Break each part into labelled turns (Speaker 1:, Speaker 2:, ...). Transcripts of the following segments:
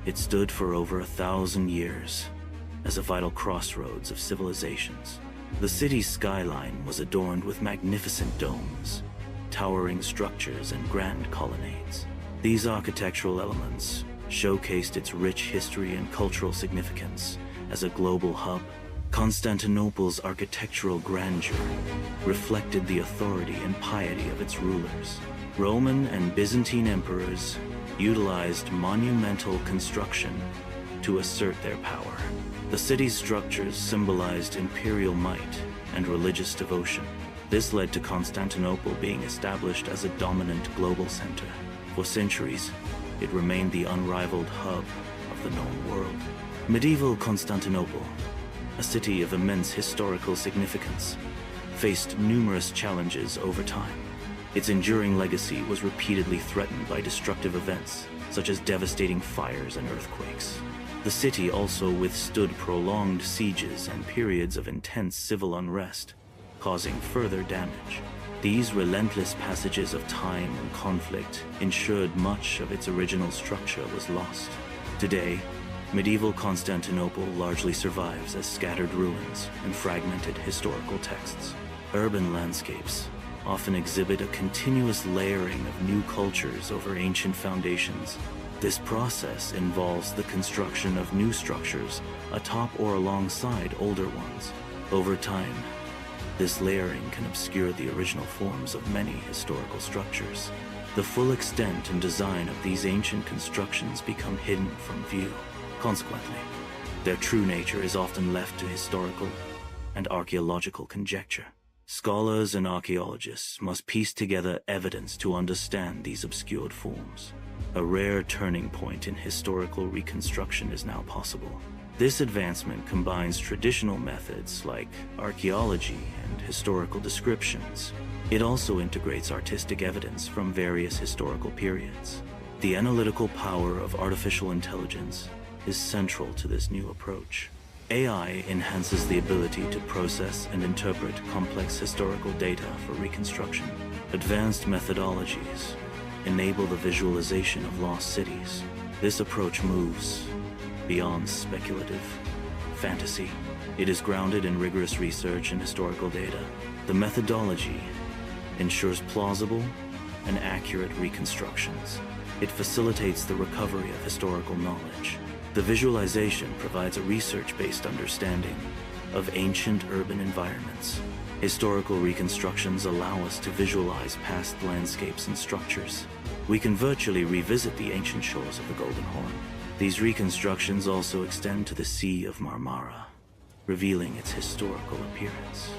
Speaker 1: It stood for over 1,000 years as a vital crossroads of civilizations. The city's skyline was adorned with magnificent domes, towering structures, and grand colonnades. These architectural elements showcased its rich history and cultural significance as a global hub. Constantinople's architectural grandeur reflected the authority and piety of its rulers. Roman and Byzantine emperors utilized monumental construction to assert their power. The city's structures symbolized imperial might and religious devotion. This led to Constantinople being established as a dominant global center. For centuries, it remained the unrivaled hub of the known world. Medieval Constantinople, a city of immense historical significance, faced numerous challenges over time. Its enduring legacy was repeatedly threatened by destructive events, such as devastating fires and earthquakes. The city also withstood prolonged sieges and periods of intense civil unrest, causing further damage. These relentless passages of time and conflict ensured much of its original structure was lost. Today, medieval Constantinople largely survives as scattered ruins and fragmented historical texts. Urban landscapes often exhibit a continuous layering of new cultures over ancient foundations. This process involves the construction of new structures atop or alongside older ones. Over time, this layering can obscure the original forms of many historical structures. The full extent and design of these ancient constructions become hidden from view. Consequently, their true nature is often left to historical and archaeological conjecture. Scholars and archaeologists must piece together evidence to understand these obscured forms. A rare turning point in historical reconstruction is now possible. This advancement combines traditional methods like archaeology and historical descriptions. It also integrates artistic evidence from various historical periods. The analytical power of artificial intelligence is central to this new approach. AI enhances the ability to process and interpret complex historical data for reconstruction. Advanced methodologies enable the visualization of lost cities. This approach moves beyond speculative fantasy. It is grounded in rigorous research and historical data. The methodology ensures plausible and accurate reconstructions. It facilitates the recovery of historical knowledge. The visualization provides a research-based understanding of ancient urban environments. Historical reconstructions allow us to visualize past landscapes and structures. We can virtually revisit the ancient shores of the Golden Horn. These reconstructions also extend to the Sea of Marmara, revealing its historical appearance.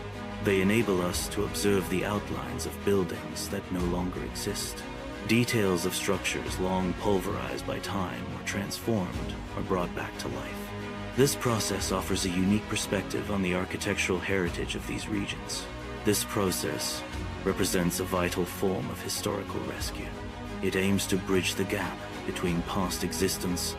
Speaker 1: They enable us to observe the outlines of buildings that no longer exist. Details of structures long pulverized by time or transformed are brought back to life. This process offers a unique perspective on the architectural heritage of these regions. This process represents a vital form of historical rescue. It aims to bridge the gap between past existence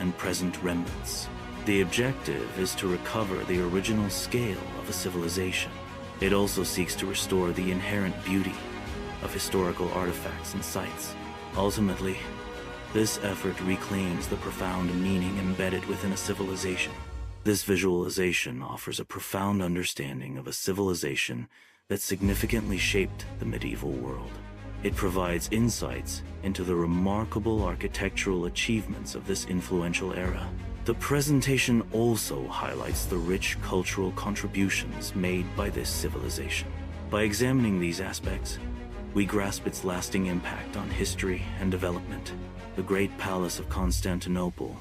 Speaker 1: and present remnants. The objective is to recover the original scale of a civilization. It also seeks to restore the inherent beauty of historical artifacts and sites. Ultimately, this effort reclaims the profound meaning embedded within a civilization. This visualization offers a profound understanding of a civilization that significantly shaped the medieval world. It provides insights into the remarkable architectural achievements of this influential era. The presentation also highlights the rich cultural contributions made by this civilization. By examining these aspects, we grasp its lasting impact on history and development. The Great Palace of Constantinople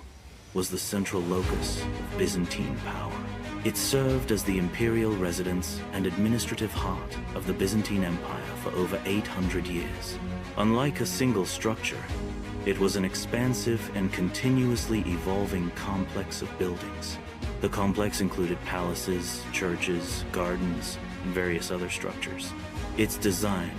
Speaker 1: was the central locus of Byzantine power. It served as the imperial residence and administrative heart of the Byzantine Empire for over 800 years. Unlike a single structure, it was an expansive and continuously evolving complex of buildings. The complex included palaces, churches, gardens, and various other structures. Its design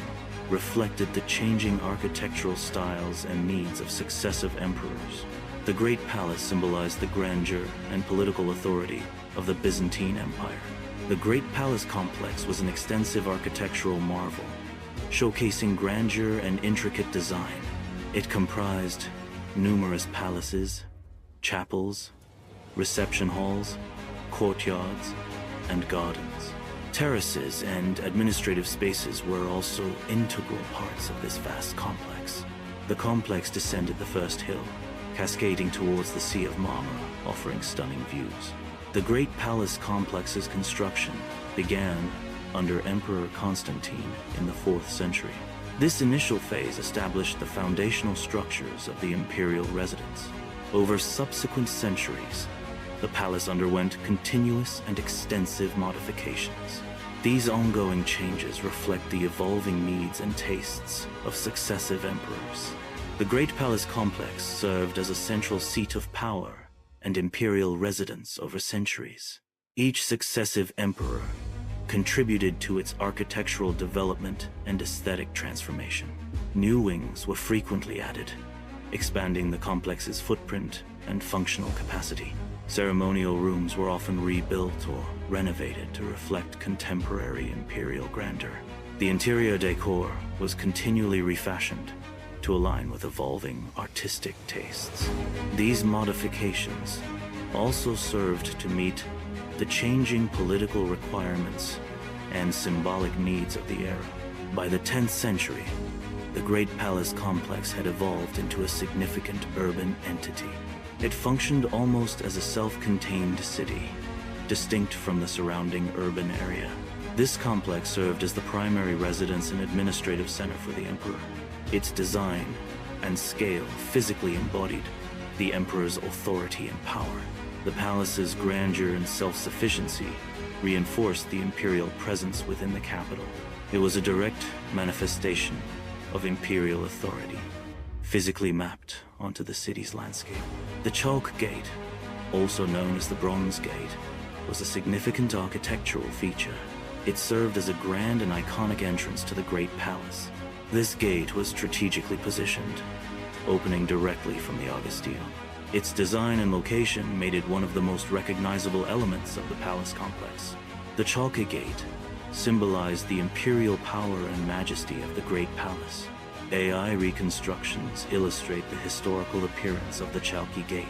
Speaker 1: reflected the changing architectural styles and needs of successive emperors. The Great Palace symbolized the grandeur and political authority of the Byzantine Empire. The Great Palace complex was an extensive architectural marvel, showcasing grandeur and intricate design. It comprised numerous palaces, chapels, reception halls, courtyards, and gardens. Terraces and administrative spaces were also integral parts of this vast complex. The complex descended the first hill, cascading towards the Sea of Marmara, offering stunning views. The Great Palace complex's construction began under Emperor Constantine in the 4th century. This initial phase established the foundational structures of the imperial residence. Over subsequent centuries, the palace underwent continuous and extensive modifications. These ongoing changes reflect the evolving needs and tastes of successive emperors. The Great Palace complex served as a central seat of power and imperial residence over centuries. Each successive emperor contributed to its architectural development and aesthetic transformation. New wings were frequently added, expanding the complex's footprint and functional capacity. Ceremonial rooms were often rebuilt or renovated to reflect contemporary imperial grandeur. The interior decor was continually refashioned to align with evolving artistic tastes. These modifications also served to meet the changing political requirements and symbolic needs of the era. By the 10th century, the Great Palace complex had evolved into a significant urban entity. It functioned almost as a self-contained city, distinct from the surrounding urban area. This complex served as the primary residence and administrative center for the emperor. Its design and scale physically embodied the emperor's authority and power. The palace's grandeur and self-sufficiency reinforced the imperial presence within the capital. It was a direct manifestation of imperial authority, physically mapped onto the city's landscape. The Chalke Gate, also known as the Bronze Gate, was a significant architectural feature. It served as a grand and iconic entrance to the Great Palace. This gate was strategically positioned, opening directly from the Augustine. Its design and location made it one of the most recognizable elements of the palace complex. The Chalke Gate symbolized the imperial power and majesty of the Great Palace. AI reconstructions illustrate the historical appearance of the Chalke Gate.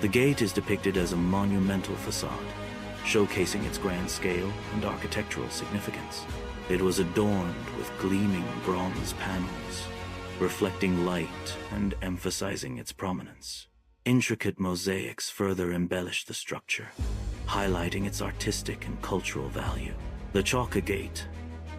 Speaker 1: The gate is depicted as a monumental facade, showcasing its grand scale and architectural significance. It was adorned with gleaming bronze panels, reflecting light and emphasizing its prominence. Intricate mosaics further embellished the structure, highlighting its artistic and cultural value. The Chalke Gate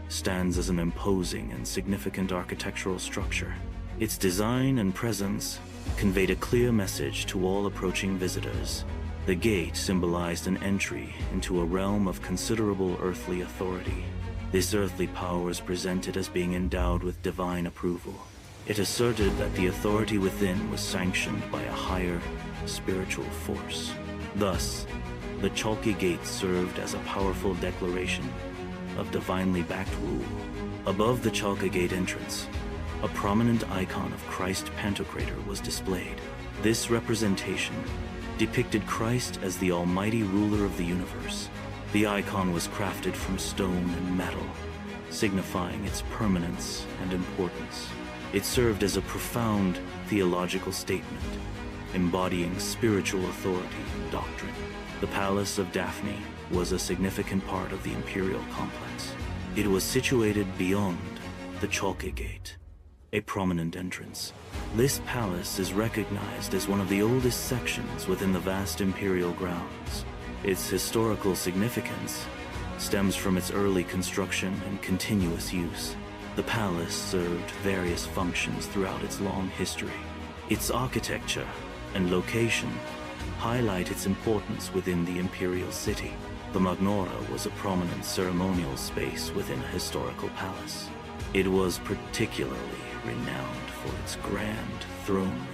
Speaker 1: stands as an imposing and significant architectural structure. Its design and presence conveyed a clear message to all approaching visitors. The gate symbolized an entry into a realm of considerable earthly authority. This earthly power was presented as being endowed with divine approval. It asserted that the authority within was sanctioned by a higher spiritual force. Thus, the Chalke Gate served as a powerful declaration of divinely backed rule. Above the Chalke Gate entrance, a prominent icon of Christ Pantocrator was displayed. This representation depicted Christ as the almighty ruler of the universe. The icon was crafted from stone and metal, signifying its permanence and importance. It served as a profound theological statement, embodying spiritual authority and doctrine. The Palace of Daphne was a significant part of the imperial complex. It was situated beyond the Chalke Gate, a prominent entrance. This palace is recognized as one of the oldest sections within the vast imperial grounds. Its historical significance stems from its early construction and continuous use. The palace served various functions throughout its long history. Its architecture and location highlight its importance within the imperial city. The Magnora was a prominent ceremonial space within a historical palace. It was particularly renowned for its grand throne room.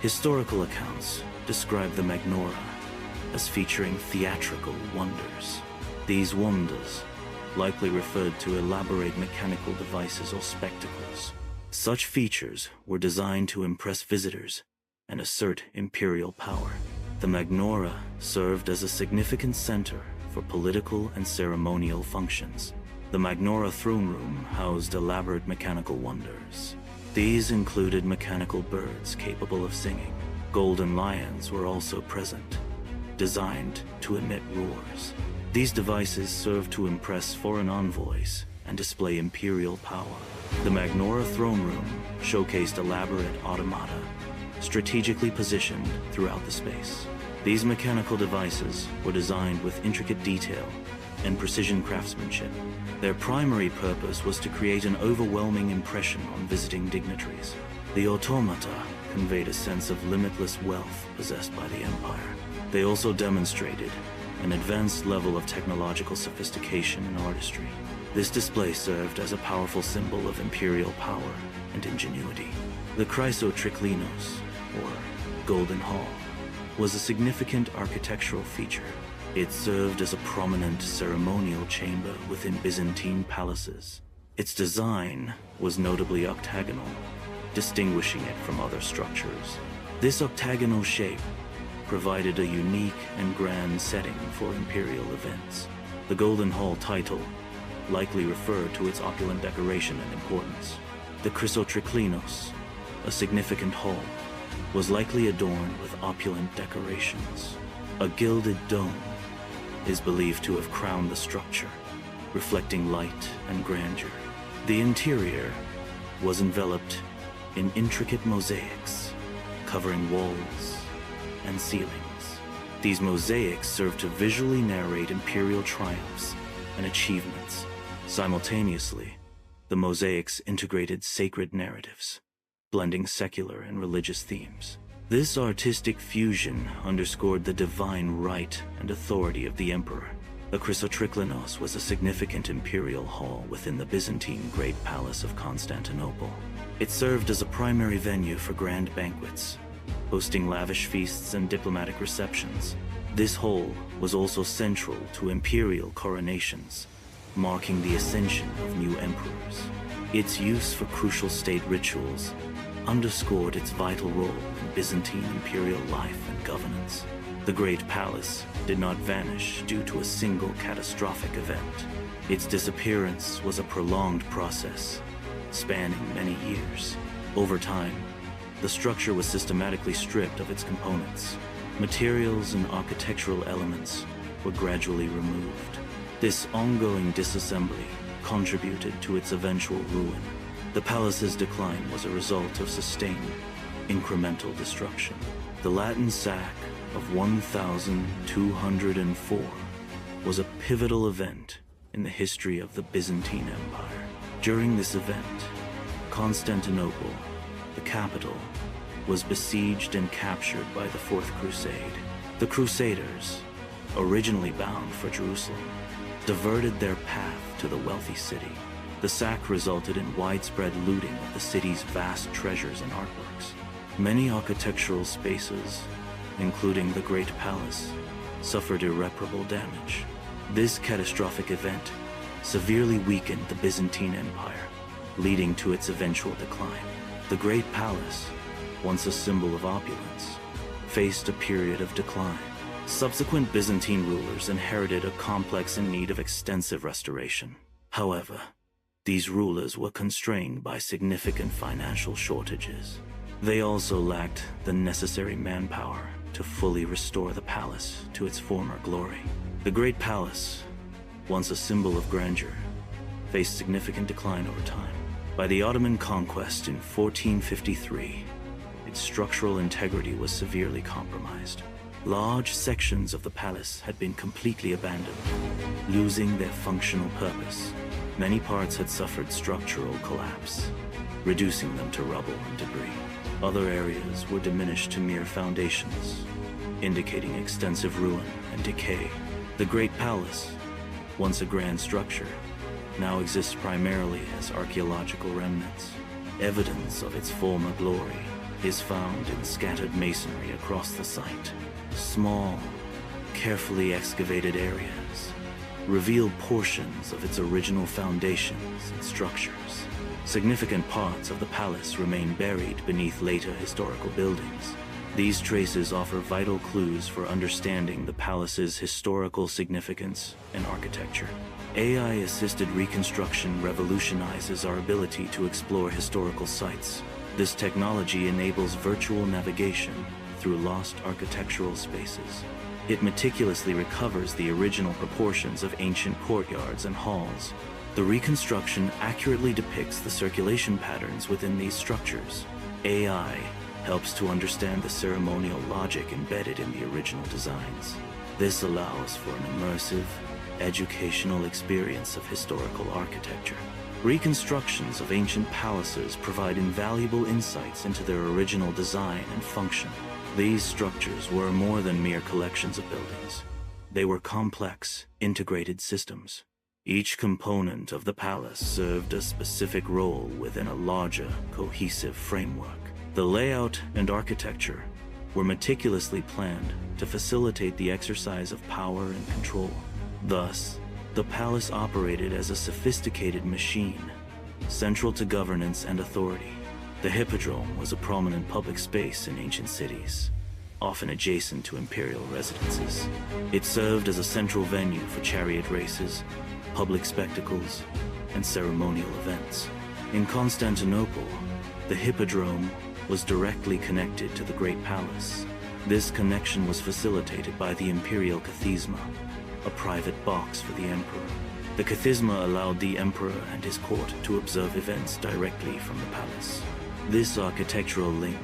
Speaker 1: Historical accounts describe the Magnora as featuring theatrical wonders. These wonders likely referred to elaborate mechanical devices or spectacles. Such features were designed to impress visitors and assert imperial power. The Magnora served as a significant center for political and ceremonial functions. The Magnora throne room housed elaborate mechanical wonders. These included mechanical birds capable of singing, Golden lions were also present, designed to emit roars. These devices served to impress foreign envoys and display imperial power. The Magnora throne room showcased elaborate automata, strategically positioned throughout the space. These mechanical devices were designed with intricate detail and precision craftsmanship. Their primary purpose was to create an overwhelming impression on visiting dignitaries. The automata conveyed a sense of limitless wealth possessed by the empire. They also demonstrated an advanced level of technological sophistication and artistry. This display served as a powerful symbol of imperial power and ingenuity. The Chrysotriclinos, or Golden Hall, was a significant architectural feature. It served as a prominent ceremonial chamber within Byzantine palaces. Its design was notably octagonal, distinguishing it from other structures. This octagonal shape provided a unique and grand setting for imperial events. The Golden Hall title likely referred to its opulent decoration and importance. The Chrysotriclinos, a significant hall, was likely adorned with opulent decorations. A gilded dome is believed to have crowned the structure, reflecting light and grandeur. The interior was enveloped in intricate mosaics, covering walls and ceilings. These mosaics served to visually narrate imperial triumphs and achievements. Simultaneously, the mosaics integrated sacred narratives, blending secular and religious themes. This artistic fusion underscored the divine right and authority of the emperor. The Chrysotriclinos was a significant imperial hall within the Byzantine Great Palace of Constantinople. It served as a primary venue for grand banquets, hosting lavish feasts and diplomatic receptions. This hall was also central to imperial coronations, marking the ascension of new emperors. Its use for crucial state rituals underscored its vital role in Byzantine imperial life and governance. The Great Palace did not vanish due to a single catastrophic event. Its disappearance was a prolonged process, spanning many years. Over time, the structure was systematically stripped of its components. Materials and architectural elements were gradually removed. This ongoing disassembly contributed to its eventual ruin. The palace's decline was a result of sustained, incremental destruction. The Latin sack of 1204 was a pivotal event in the history of the Byzantine Empire. During this event, Constantinople, the capital, was besieged and captured by the Fourth Crusade. The Crusaders, originally bound for Jerusalem, diverted their path to the wealthy city. The sack resulted in widespread looting of the city's vast treasures and artworks. Many architectural spaces, including the Great Palace, suffered irreparable damage. This catastrophic event severely weakened the Byzantine Empire, leading to its eventual decline. The Great Palace, once a symbol of opulence, faced a period of decline. Subsequent Byzantine rulers inherited a complex in need of extensive restoration. However, these rulers were constrained by significant financial shortages. They also lacked the necessary manpower to fully restore the palace to its former glory. The Great Palace, once a symbol of grandeur, faced significant decline over time. By the Ottoman conquest in 1453, its structural integrity was severely compromised. Large sections of the palace had been completely abandoned, losing their functional purpose. Many parts had suffered structural collapse, reducing them to rubble and debris. Other areas were diminished to mere foundations, indicating extensive ruin and decay. The Great Palace, once a grand structure, now exists primarily as archaeological remnants. Evidence of its former glory is found in scattered masonry across the site. Small, carefully excavated areas reveal portions of its original foundations and structures. Significant parts of the palace remain buried beneath later historical buildings. These traces offer vital clues for understanding the palace's historical significance and architecture. AI-assisted reconstruction revolutionizes our ability to explore historical sites. This technology enables virtual navigation through lost architectural spaces. It meticulously recovers the original proportions of ancient courtyards and halls. The reconstruction accurately depicts the circulation patterns within these structures. AI helps to understand the ceremonial logic embedded in the original designs. This allows for an immersive, educational experience of historical architecture. Reconstructions of ancient palaces provide invaluable insights into their original design and function. These structures were more than mere collections of buildings. They were complex, integrated systems. Each component of the palace served a specific role within a larger, cohesive framework. The layout and architecture were meticulously planned to facilitate the exercise of power and control. Thus, the palace operated as a sophisticated machine, central to governance and authority. The Hippodrome was a prominent public space in ancient cities, often adjacent to imperial residences. It served as a central venue for chariot races, public spectacles, and ceremonial events. In Constantinople, the Hippodrome was directly connected to the Great Palace. This connection was facilitated by the imperial kathisma, a private box for the emperor. The kathisma allowed the emperor and his court to observe events directly from the palace. This architectural link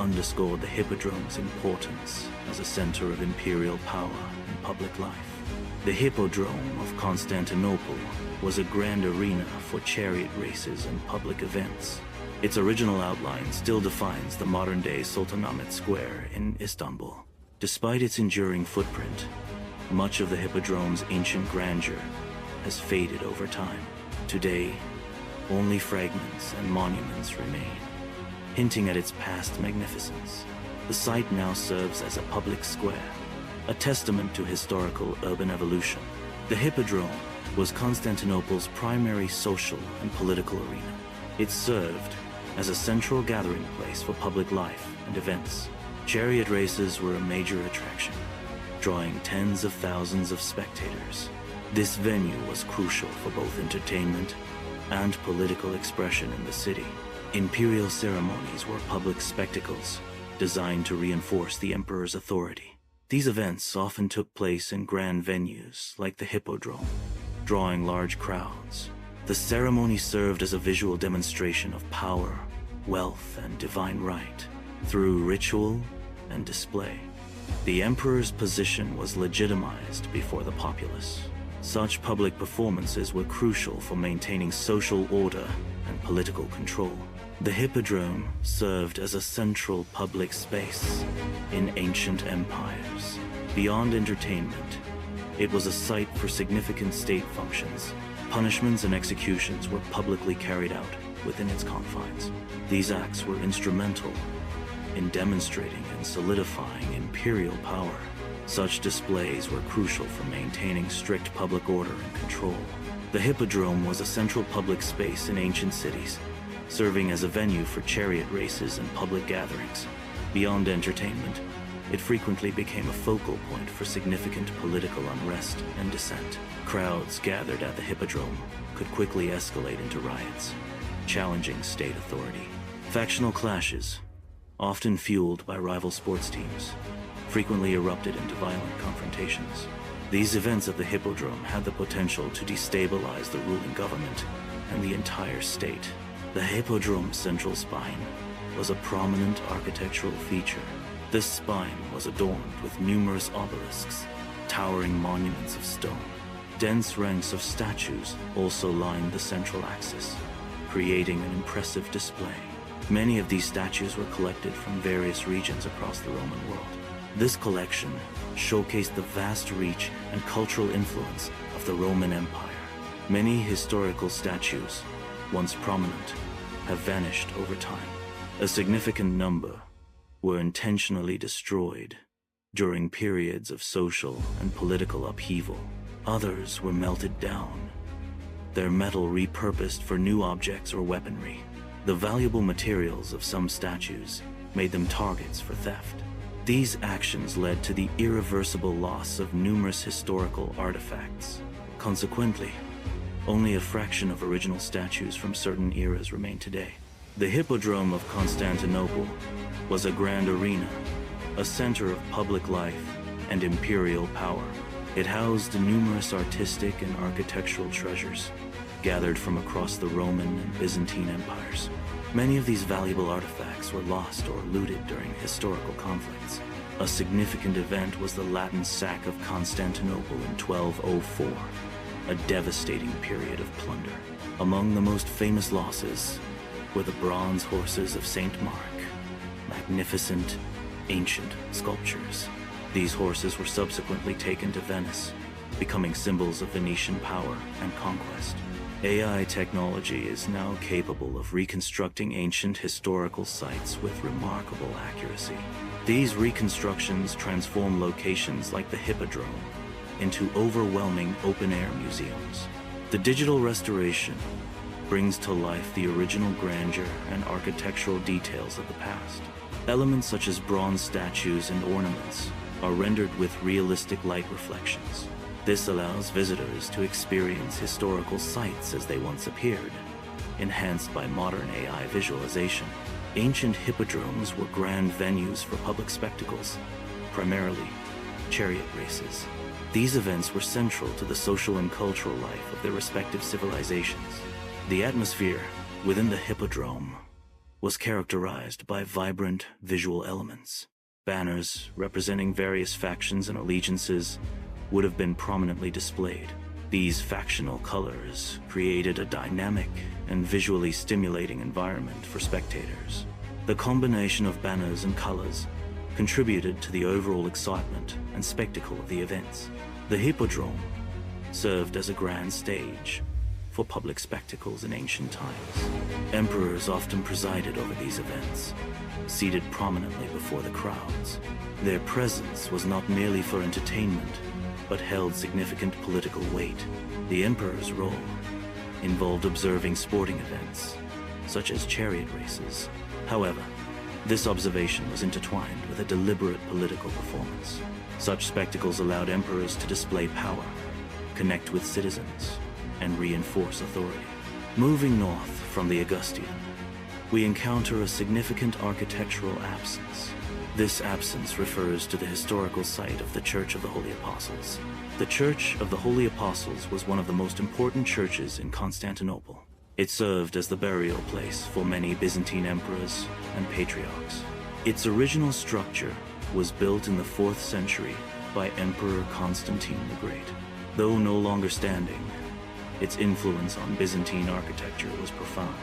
Speaker 1: underscored the Hippodrome's importance as a center of imperial power and public life. The Hippodrome of Constantinople was a grand arena for chariot races and public events. Its original outline still defines the modern-day Sultanahmet Square in Istanbul. Despite its enduring footprint, much of the Hippodrome's ancient grandeur has faded over time. Today, only fragments and monuments remain, hinting at its past magnificence. The site now serves as a public square, a testament to historical urban evolution. The Hippodrome was Constantinople's primary social and political arena. It served as a central gathering place for public life and events. Chariot races were a major attraction, drawing tens of thousands of spectators. This venue was crucial for both entertainment and political expression in the city. Imperial ceremonies were public spectacles designed to reinforce the emperor's authority. These events often took place in grand venues like the Hippodrome, drawing large crowds. The ceremony served as a visual demonstration of power, wealth, and divine right. Through ritual and display, the emperor's position was legitimized before the populace. Such public performances were crucial for maintaining social order and political control. The Hippodrome served as a central public space in ancient empires. Beyond entertainment, it was a site for significant state functions. Punishments and executions were publicly carried out within its confines. These acts were instrumental in demonstrating and solidifying imperial power. Such displays were crucial for maintaining strict public order and control. The Hippodrome was a central public space in ancient cities, serving as a venue for chariot races and public gatherings. Beyond entertainment, it frequently became a focal point for significant political unrest and dissent. Crowds gathered at the Hippodrome could quickly escalate into riots, challenging state authority. Factional clashes, often fueled by rival sports teams, frequently erupted into violent confrontations. These events at the Hippodrome had the potential to destabilize the ruling government and the entire state. The Hippodrome's central spine was a prominent architectural feature. This spine was adorned with numerous obelisks, towering monuments of stone. Dense ranks of statues also lined the central axis, creating an impressive display. Many of these statues were collected from various regions across the Roman world. This collection showcased the vast reach and cultural influence of the Roman Empire. Many historical statues, once prominent, have vanished over time. A significant number were intentionally destroyed during periods of social and political upheaval. Others were melted down, their metal repurposed for new objects or weaponry. The valuable materials of some statues made them targets for theft. These actions led to the irreversible loss of numerous historical artifacts. Consequently, only a fraction of original statues from certain eras remain today. The Hippodrome of Constantinople was a grand arena a center of public life and imperial power. It housed numerous artistic and architectural treasures gathered from across the Roman and Byzantine empires. Many of these valuable artifacts were lost or looted during historical conflicts. A significant event was the Latin sack of Constantinople in 1204, a devastating period of plunder. Among the most famous losses were the bronze horses of Saint Mark, magnificent, ancient sculptures. These horses were subsequently taken to Venice, becoming symbols of Venetian power and conquest. AI technology is now capable of reconstructing ancient historical sites with remarkable accuracy. These reconstructions transform locations like the Hippodrome into overwhelming open-air museums. The digital restoration brings to life the original grandeur and architectural details of the past. Elements such as bronze statues and ornaments are rendered with realistic light reflections. This allows visitors to experience historical sites as they once appeared, enhanced by modern AI visualization. Ancient hippodromes were grand venues for public spectacles, primarily chariot races. These events were central to the social and cultural life of their respective civilizations. The atmosphere within the hippodrome was characterized by vibrant visual elements. Banners representing various factions and allegiances would have been prominently displayed. These factional colors created a dynamic and visually stimulating environment for spectators. The combination of banners and colors contributed to the overall excitement and spectacle of the events. The Hippodrome served as a grand stage for public spectacles in ancient times. Emperors often presided over these events, seated prominently before the crowds. Their presence was not merely for entertainment, but held significant political weight. The emperor's role involved observing sporting events, such as chariot races. However, this observation was intertwined with a deliberate political performance. Such spectacles allowed emperors to display power, connect with citizens, and reinforce authority. Moving north from the Augustan, we encounter a significant architectural absence. This absence refers to the historical site of the Church of the Holy Apostles. The Church of the Holy Apostles was one of the most important churches in Constantinople. It served as the burial place for many Byzantine emperors and patriarchs. Its original structure was built in the 4th century by Emperor Constantine the Great. Though no longer standing, its influence on Byzantine architecture was profound.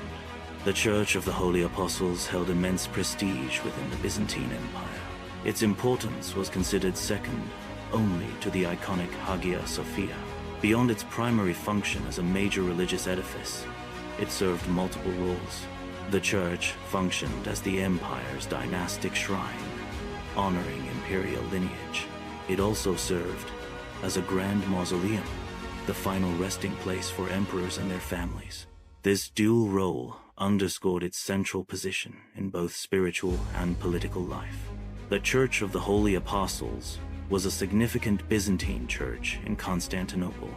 Speaker 1: The Church of the Holy Apostles held immense prestige within the Byzantine Empire. Its importance was considered second only to the iconic Hagia Sophia. Beyond its primary function as a major religious edifice, it served multiple roles. The church functioned as the empire's dynastic shrine, honoring imperial lineage. It also served as a grand mausoleum, the final resting place for emperors and their families. This dual role underscored its central position in both spiritual and political life. The Church of the Holy Apostles was a significant Byzantine church in Constantinople.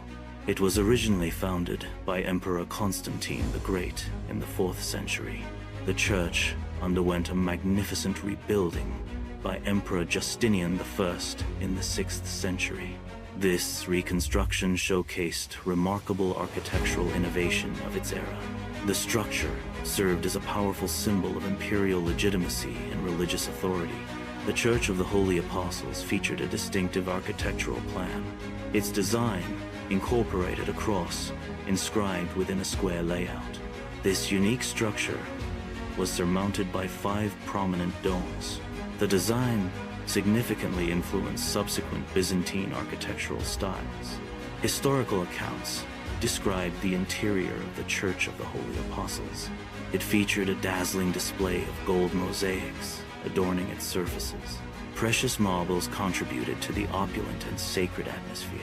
Speaker 1: It was originally founded by Emperor Constantine the Great in the 4th century. The church underwent a magnificent rebuilding by Emperor Justinian I in the 6th century. This reconstruction showcased remarkable architectural innovation of its era. The structure served as a powerful symbol of imperial legitimacy and religious authority. The Church of the Holy Apostles featured a distinctive architectural plan. Its design incorporated a cross inscribed within a square layout. This unique structure was surmounted by 5 prominent domes. The design significantly influenced subsequent Byzantine architectural styles. Historical accounts described the interior of the Church of the Holy Apostles. It featured a dazzling display of gold mosaics adorning its surfaces. Precious marbles contributed to the opulent and sacred atmosphere.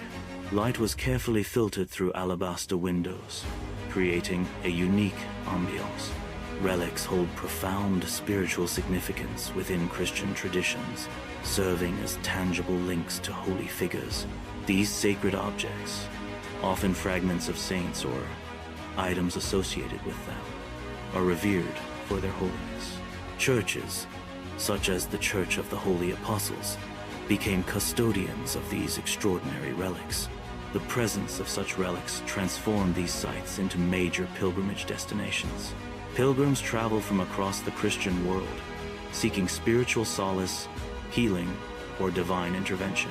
Speaker 1: Light was carefully filtered through alabaster windows, creating a unique ambiance. Relics hold profound spiritual significance within Christian traditions, serving as tangible links to holy figures. These sacred objects, often fragments of saints or items associated with them, are revered for their holiness. Churches such as the Church of the Holy Apostles, became custodians of these extraordinary relics. The presence of such relics transformed these sites into major pilgrimage destinations. Pilgrims travel from across the Christian world, seeking spiritual solace, healing, or divine intervention.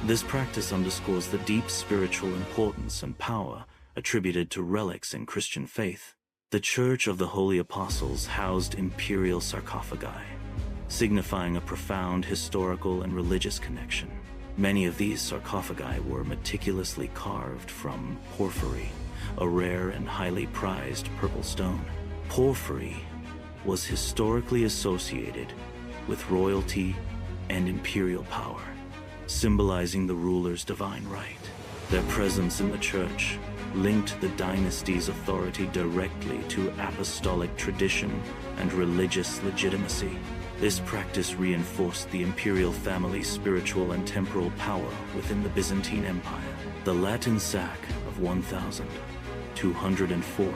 Speaker 1: This practice underscores the deep spiritual importance and power attributed to relics in Christian faith. The Church of the Holy Apostles housed imperial sarcophagi, signifying a profound historical and religious connection. Many of these sarcophagi were meticulously carved from porphyry, a rare and highly prized purple stone. Porphyry was historically associated with royalty and imperial power, symbolizing the ruler's divine right. Their presence in the church linked the dynasty's authority directly to apostolic tradition and religious legitimacy. This practice reinforced the imperial family's spiritual and temporal power within the Byzantine Empire. The Latin sack of 1204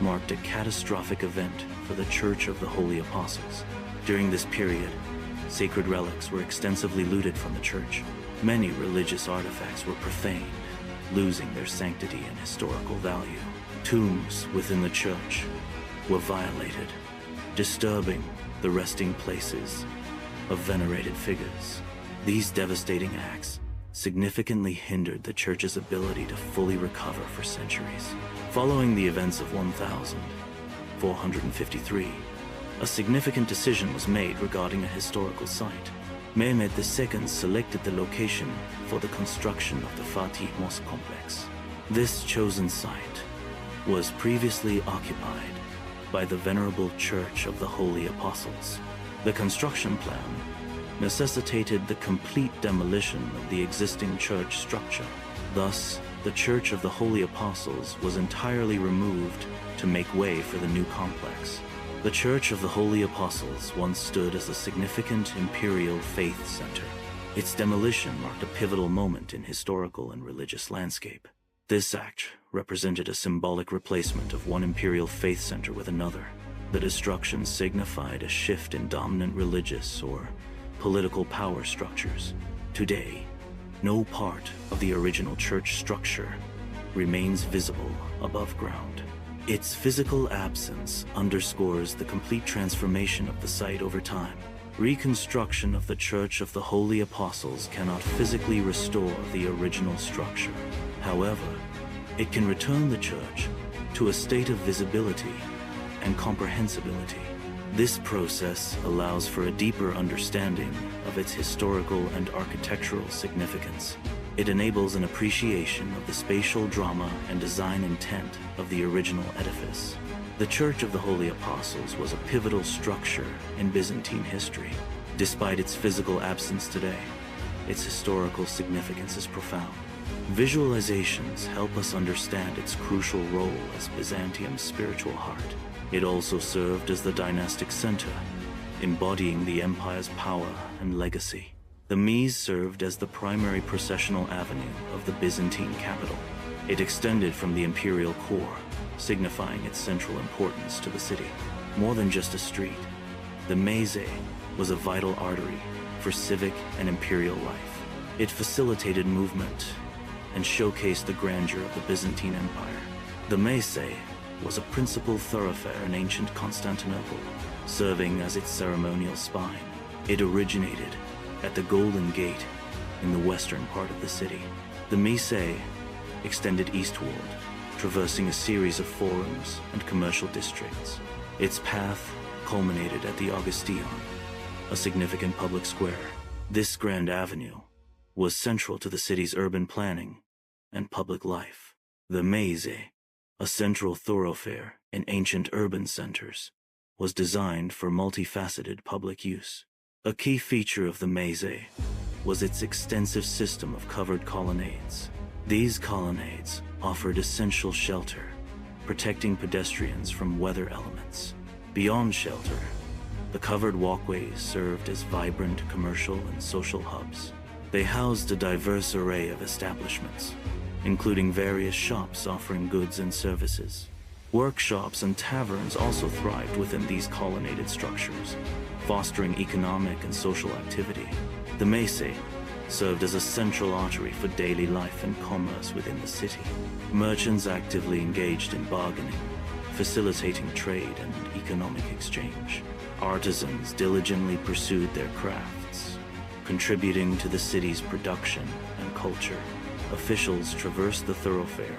Speaker 1: marked a catastrophic event for the Church of the Holy Apostles. During this period, sacred relics were extensively looted from the church. Many religious artifacts were profaned, losing their sanctity and historical value. Tombs within the church were violated, disturbing the resting places of venerated figures. These devastating acts significantly hindered the church's ability to fully recover for centuries. Following the events of 1453, a significant decision was made regarding a historical site. Mehmed II selected the location for the construction of the Fatih Mosque complex. This chosen site was previously occupied by the Venerable Church of the Holy Apostles. The construction plan necessitated the complete demolition of the existing church structure. Thus, the Church of the Holy Apostles was entirely removed to make way for the new complex. The Church of the Holy Apostles once stood as a significant imperial faith center. Its demolition marked a pivotal moment in historical and religious landscape. This act represented a symbolic replacement of one imperial faith center with another. The destruction signified a shift in dominant religious or political power structures. Today, no part of the original church structure remains visible above ground. Its physical absence underscores the complete transformation of the site over time. Reconstruction of the Church of the Holy Apostles cannot physically restore the original structure. However, it can return the church to a state of visibility and comprehensibility. This process allows for a deeper understanding of its historical and architectural significance. It enables an appreciation of the spatial drama and design intent of the original edifice. The Church of the Holy Apostles was a pivotal structure in Byzantine history. Despite its physical absence today, its historical significance is profound. Visualizations help us understand its crucial role as Byzantium's spiritual heart. It also served as the dynastic center, embodying the empire's power and legacy. The Mise served as the primary processional avenue of the Byzantine capital. It extended from the imperial core, signifying its central importance to the city. More than just a street, the Mise was a vital artery for civic and imperial life. It facilitated movement and showcased the grandeur of the Byzantine Empire. The Mise was a principal thoroughfare in ancient Constantinople, serving as its ceremonial spine. It originated at the Golden Gate in the western part of the city. The Mise extended eastward, traversing a series of forums and commercial districts. Its path culminated at the Augustion, a significant public square. This grand avenue was central to the city's urban planning and public life. The Mise, a central thoroughfare in ancient urban centers, was designed for multifaceted public use. A key feature of the Mise was its extensive system of covered colonnades. These colonnades offered essential shelter, protecting pedestrians from weather elements. Beyond shelter, the covered walkways served as vibrant commercial and social hubs. They housed a diverse array of establishments, including various shops offering goods and services. Workshops and taverns also thrived within these colonnaded structures, fostering economic and social activity. The Mace served as a central artery for daily life and commerce within the city. Merchants actively engaged in bargaining, facilitating trade and economic exchange. Artisans diligently pursued their crafts, contributing to the city's production and culture. Officials traversed the thoroughfare,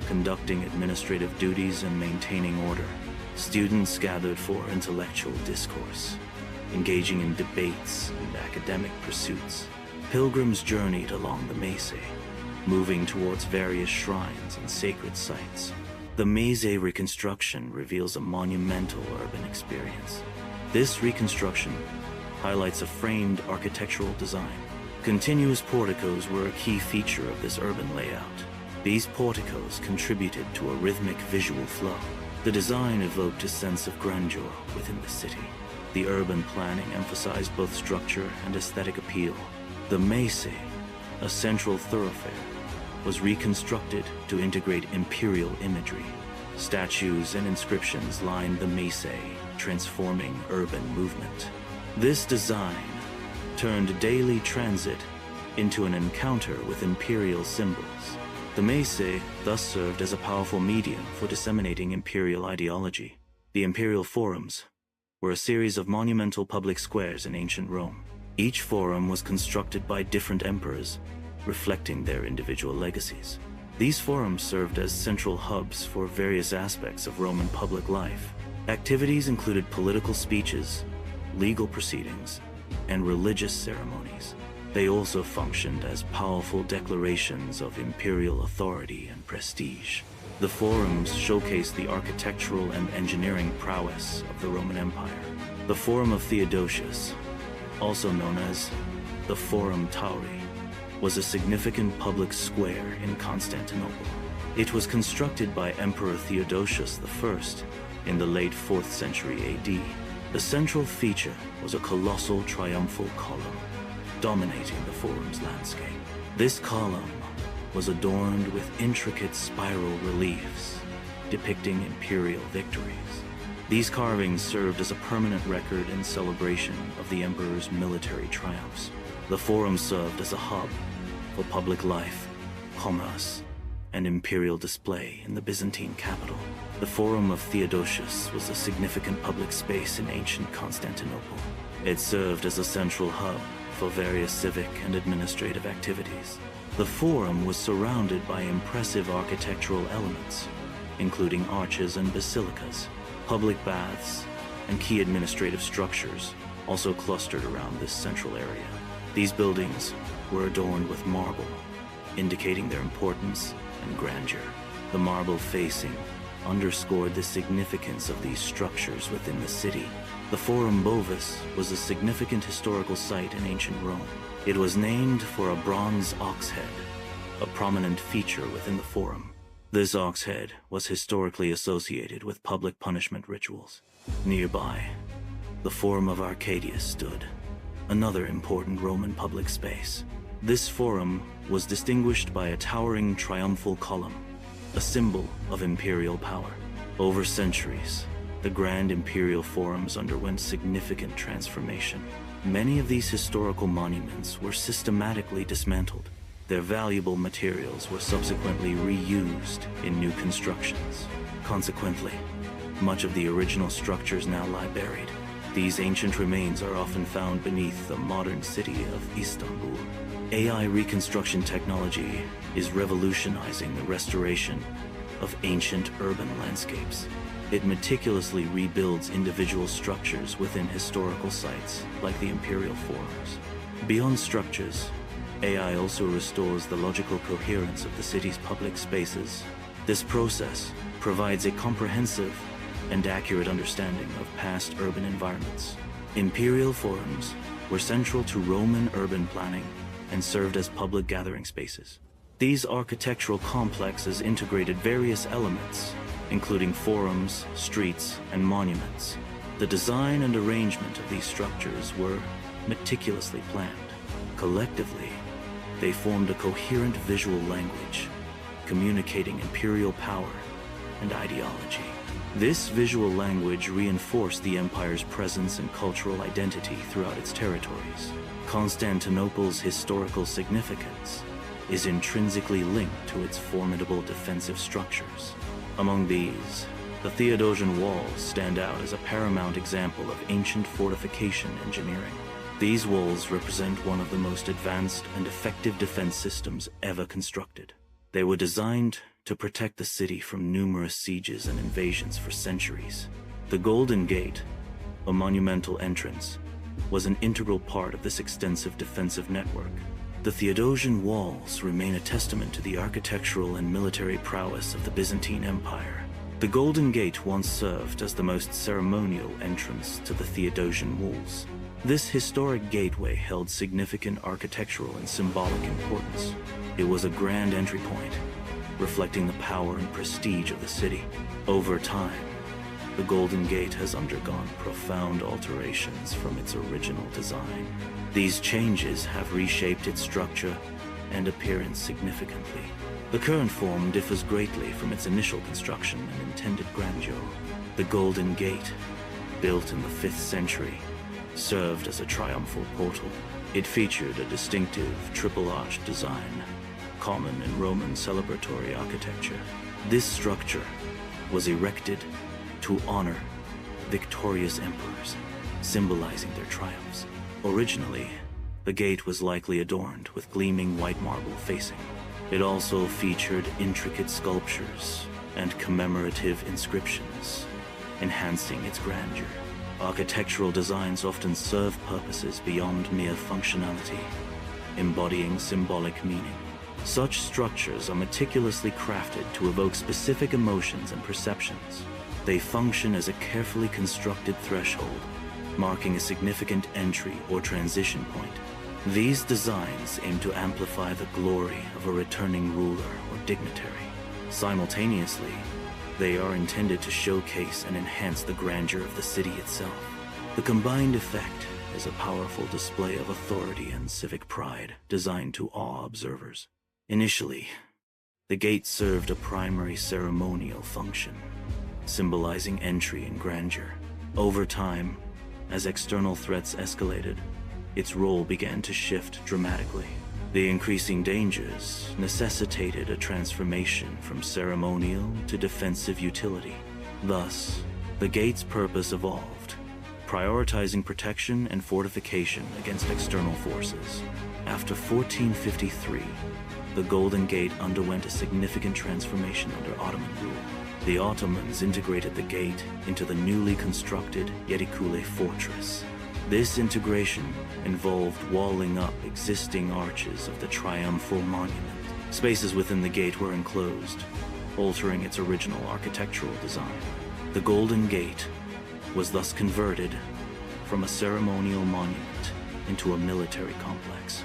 Speaker 1: conducting administrative duties and maintaining order. Students gathered for intellectual discourse, engaging in debates and academic pursuits. Pilgrims journeyed along the Mace, moving towards various shrines and sacred sites. The Mace reconstruction reveals a monumental urban experience. This reconstruction highlights a framed architectural design. Continuous porticos were a key feature of this urban layout. These porticos contributed to a rhythmic visual flow. The design evoked a sense of grandeur within the city. The urban planning emphasized both structure and aesthetic appeal. The Mace, a central thoroughfare, was reconstructed to integrate imperial imagery. Statues and inscriptions lined the Mace, transforming urban movement. This design turned daily transit into an encounter with imperial symbols. The Mace thus served as a powerful medium for disseminating imperial ideology. The imperial forums were a series of monumental public squares in ancient Rome. Each forum was constructed by different emperors, reflecting their individual legacies. These forums served as central hubs for various aspects of Roman public life. Activities included political speeches, legal proceedings, and religious ceremonies. They also functioned as powerful declarations of imperial authority and prestige. The forums showcased the architectural and engineering prowess of the Roman Empire. The Forum of Theodosius, also known as the Forum Tauri, was a significant public square in Constantinople. It was constructed by Emperor Theodosius I in the late 4th century AD. The central feature was a colossal triumphal column, dominating the forum's landscape. This column was adorned with intricate spiral reliefs depicting imperial victories. These carvings served as a permanent record and celebration of the emperor's military triumphs. The forum served as a hub for public life, commerce, and imperial display in the Byzantine capital. The Forum of Theodosius was a significant public space in ancient Constantinople. It served as a central hub for various civic and administrative activities. The forum was surrounded by impressive architectural elements, including arches and basilicas. Public baths and key administrative structures also clustered around this central area. These buildings were adorned with marble, indicating their importance and grandeur. The marble facing underscored the significance of these structures within the city. The Forum Bovis was a significant historical site in ancient Rome. It was named for a bronze ox head, a prominent feature within the forum. This ox head was historically associated with public punishment rituals. Nearby, the Forum of Arcadius stood, another important Roman public space. This forum was distinguished by a towering triumphal column, a symbol of imperial power. Over centuries, the grand imperial forums underwent significant transformation. Many of these historical monuments were systematically dismantled. Their valuable materials were subsequently reused in new constructions. Consequently, much of the original structures now lie buried. These ancient remains are often found beneath the modern city of Istanbul. AI reconstruction technology is revolutionizing the restoration of ancient urban landscapes. It meticulously rebuilds individual structures within historical sites like the imperial forums. Beyond structures, AI also restores the logical coherence of the city's public spaces. This process provides a comprehensive and accurate understanding of past urban environments. Imperial forums were central to Roman urban planning and served as public gathering spaces. These architectural complexes integrated various elements, including forums, streets, and monuments. The design and arrangement of these structures were meticulously planned. Collectively, they formed a coherent visual language, communicating imperial power and ideology. This visual language reinforced the empire's presence and cultural identity throughout its territories. Constantinople's historical significance is intrinsically linked to its formidable defensive structures. Among these, the Theodosian walls stand out as a paramount example of ancient fortification engineering. These walls represent one of the most advanced and effective defense systems ever constructed. They were designed to protect the city from numerous sieges and invasions for centuries. The Golden Gate, a monumental entrance, was an integral part of this extensive defensive network. The Theodosian walls remain a testament to the architectural and military prowess of the Byzantine Empire. The Golden Gate once served as the most ceremonial entrance to the Theodosian walls. This historic gateway held significant architectural and symbolic importance. It was a grand entry point, reflecting the power and prestige of the city. Over time, the Golden Gate has undergone profound alterations from its original design. These changes have reshaped its structure and appearance significantly. The current form differs greatly from its initial construction and intended grandeur. The Golden Gate, built in the 5th century, served as a triumphal portal. It featured a distinctive triple-arched design, common in Roman celebratory architecture. This structure was erected to honor victorious emperors, symbolizing their triumphs. Originally, the gate was likely adorned with gleaming white marble facing. It also featured intricate sculptures and commemorative inscriptions, enhancing its grandeur. Architectural designs often serve purposes beyond mere functionality, embodying symbolic meaning. Such structures are meticulously crafted to evoke specific emotions and perceptions. They function as a carefully constructed threshold, marking a significant entry or transition point. These designs aim to amplify the glory of a returning ruler or dignitary. Simultaneously, they are intended to showcase and enhance the grandeur of the city itself. The combined effect is a powerful display of authority and civic pride designed to awe observers. Initially, the gate served a primary ceremonial function, symbolizing entry and grandeur. Over time, as external threats escalated, its role began to shift dramatically. The increasing dangers necessitated a transformation from ceremonial to defensive utility. Thus, the gate's purpose evolved, prioritizing protection and fortification against external forces. After 1453, the Golden Gate underwent a significant transformation under Ottoman rule. The Ottomans integrated the gate into the newly constructed Yedikule fortress. This integration involved walling up existing arches of the triumphal monument. Spaces within the gate were enclosed, altering its original architectural design. The Golden Gate was thus converted from a ceremonial monument into a military complex.